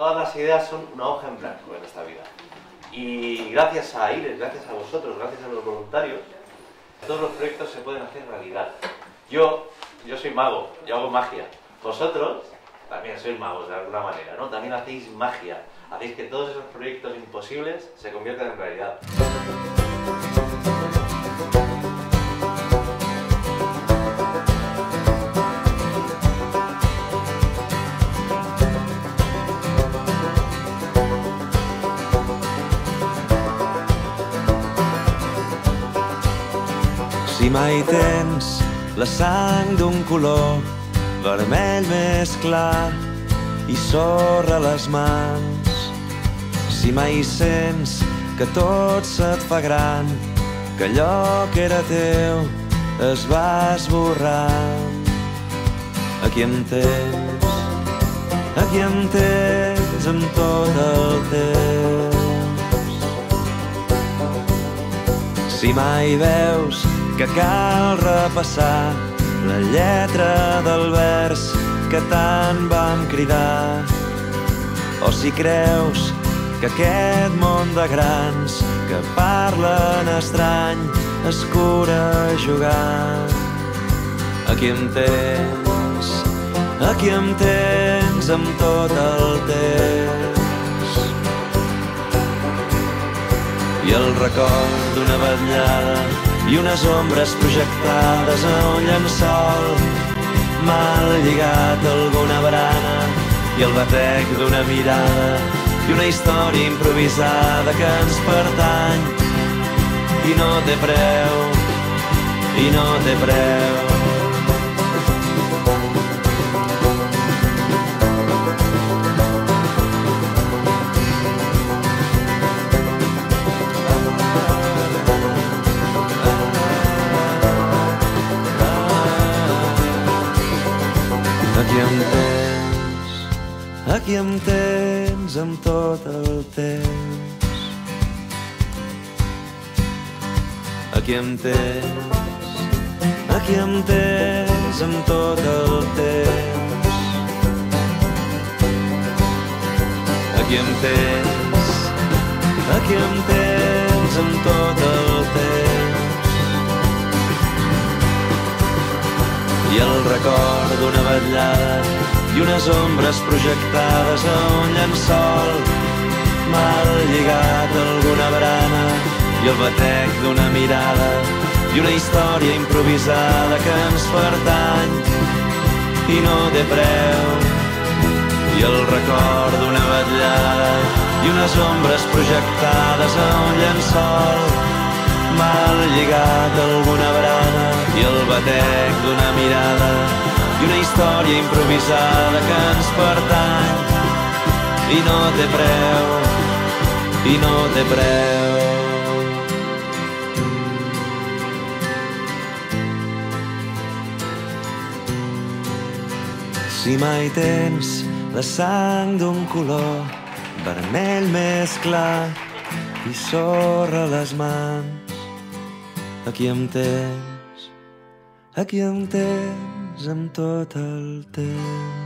Todas las ideas son una hoja en blanco en esta vida. Y gracias a IRES, gracias a vosotros, gracias a los voluntarios, todos los proyectos se pueden hacer realidad. Yo soy mago, yo hago magia. Vosotros también sois magos de alguna manera, ¿no? También hacéis magia, hacéis que todos esos proyectos imposibles se conviertan en realidad. Si mai tens la sang d'un color vermell més clar i sorra a les mans, si mai sents que tot se't fa gran, que allò que era teu es va esborrant, aquí em tens amb tot el temps. Si mai veus que cal repassar la lletra del vers que tant vam cridar, o si creus que aquest món de grans que parlen estrany es cura jugant, aquí em tens amb tot el temps. I el record d'una vetllada i unes ombres projectades a un llençol mal lligat a alguna barana, i el batec d'una mirada i una història improvisada que ens pertany i no té preu, i no té preu. Aquí em tens amb tot el temps. Aquí em tens amb tot el temps. Aquí em tens amb tot el temps. I el record d'una vetllada i unes ombres projectades a un llençol mal lligat a alguna barana, i el batec d'una mirada i una història improvisada que ens pertany i no té preu. I el record d'una vetllada i unes ombres projectades a un llençol mal lligat a alguna barana, i el batec d'una mirada i una història improvisada que ens pertany i no té preu, i no té preu. Si mai tens la sang d'un color vermell més clar i sorra a les mans, aquí em tens amb tot el temps.